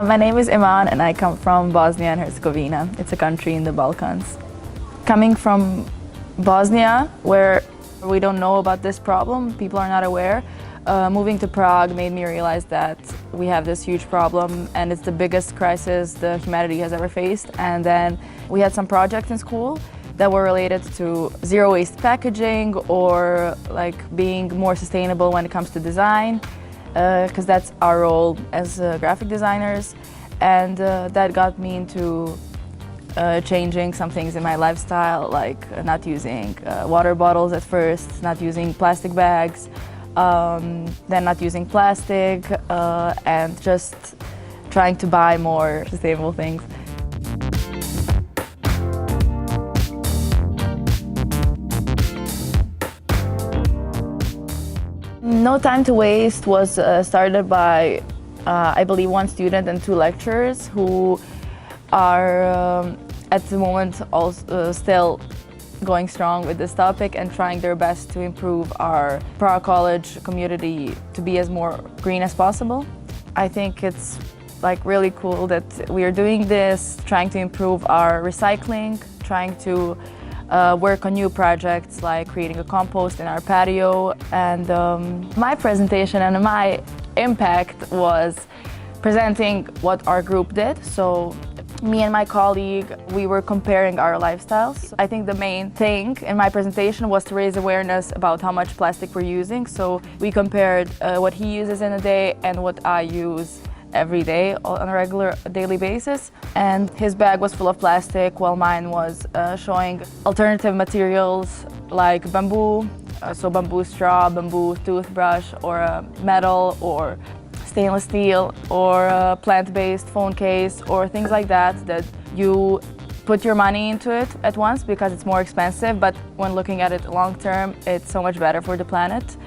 My name is Iman and I come from Bosnia and Herzegovina. It's a country in the Balkans. Coming from Bosnia, where we don't know about this problem, people are not aware, moving to Prague made me realize that we have this huge problem and it's the biggest crisis the humanity has ever faced. And then we had some projects in school that were related to zero waste packaging or like being more sustainable when it comes to design, because that's our role as graphic designers. And that got me into changing some things in my lifestyle, like not using water bottles at first, not using plastic bags, then not using plastic, and just trying to buy more sustainable things. No Time to Waste was started by, I believe, one student and two lecturers who are at the moment also still going strong with this topic and trying their best to improve our Prague College community to be as more green as possible. I think it's like really cool that we are doing this, trying to improve our recycling, trying to work on new projects like creating a compost in our patio. And my presentation and my impact was presenting what our group did. So me and my colleague, we were comparing our lifestyles. I think the main thing in my presentation was to raise awareness about how much plastic we're using. So we compared what he uses in a day and what I use every day on a regular daily basis. And his bag was full of plastic while mine was showing alternative materials like bamboo, so bamboo straw, bamboo toothbrush, or metal, or stainless steel, or a plant-based phone case, or things like that, that you put your money into it at once because it's more expensive, but when looking at it long term, it's so much better for the planet.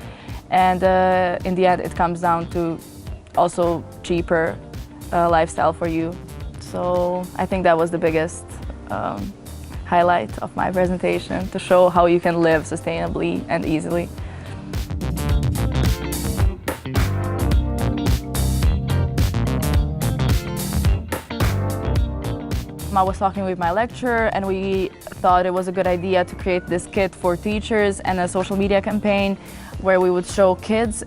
And in the end, it comes down to also cheaper lifestyle for you. So I think that was the biggest highlight of my presentation, to show how you can live sustainably and easily. I was talking with my lecturer and we thought it was a good idea to create this kit for teachers and a social media campaign where we would show kids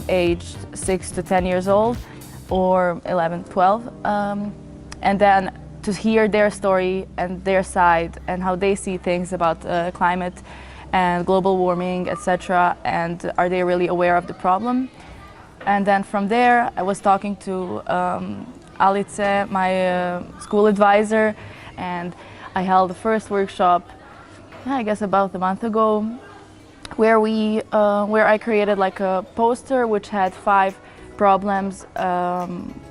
aged 6 to 10 years old or 11, 12, and then to hear their story and their side and how they see things about climate and global warming, etc. And are they really aware of the problem? And then from there, I was talking to Alice, my school advisor, and I held the first workshop, I guess about a month ago, where I created like a poster which had 5 problems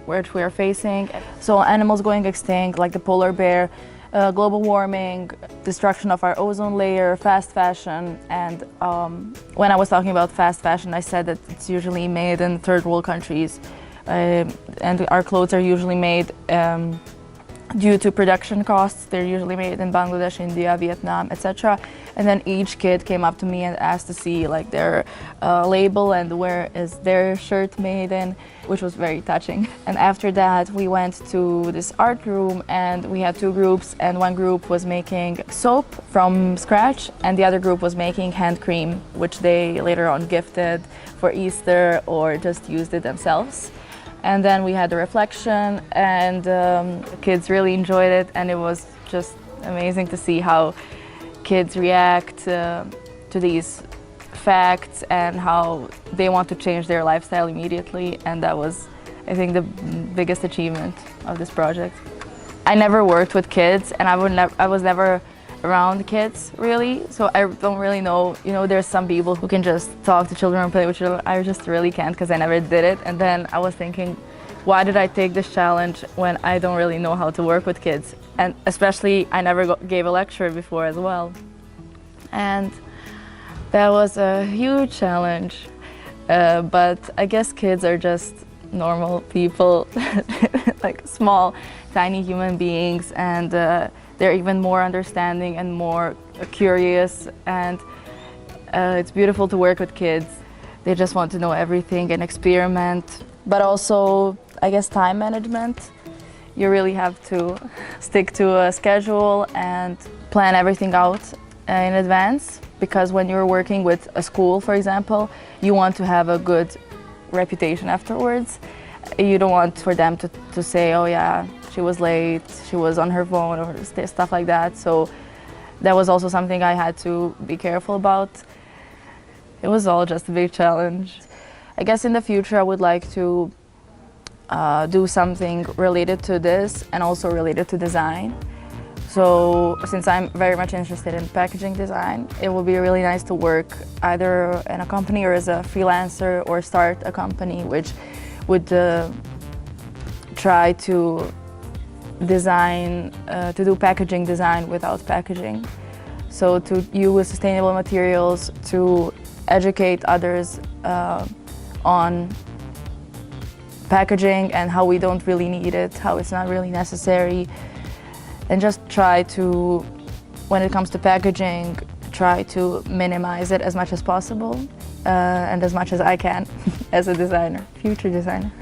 which we are facing. So animals going extinct, like the polar bear, global warming, destruction of our ozone layer, fast fashion. And when I was talking about fast fashion, I said that it's usually made in third world countries. And our clothes are usually made due to production costs. They're usually made in Bangladesh, India, Vietnam, etc. And then each kid came up to me and asked to see like their label and where is their shirt made in, which was very touching. And after that, we went to this art room and we had 2 groups, and one group was making soap from scratch and the other group was making hand cream, which they later on gifted for Easter or just used it themselves. And then we had the reflection, and kids really enjoyed it, and it was just amazing to see how kids react to these facts and how they want to change their lifestyle immediately. And that was, I think, the biggest achievement of this project. I never worked with kids, and I was never around kids really, so I don't really know. You know, there's some people who can just talk to children and play with children. I just really can't, because I never did it. And then I was thinking, why did I take this challenge when I don't really know how to work with kids? And especially, I never gave a lecture before as well. And that was a huge challenge. But I guess kids are just normal people, like small, tiny human beings, and they're even more understanding and more curious, and it's beautiful to work with kids. They just want to know everything and experiment. But also, I guess, time management. You really have to stick to a schedule and plan everything out in advance, because when you're working with a school, for example, you want to have a good reputation afterwards. You don't want for them to say, oh yeah, she was late, she was on her phone, or stuff like that. So that was also something I had to be careful about. It was all just a big challenge. I guess in the future I would like to do something related to this and also related to design. So since I'm very much interested in packaging design, it would be really nice to work either in a company or as a freelancer, or start a company which would try to design, to do packaging design without packaging. So to use sustainable materials, to educate others on packaging and how we don't really need it, how it's not really necessary, and just try to, when it comes to packaging, try to minimize it as much as possible and as much as I can as a designer, future designer.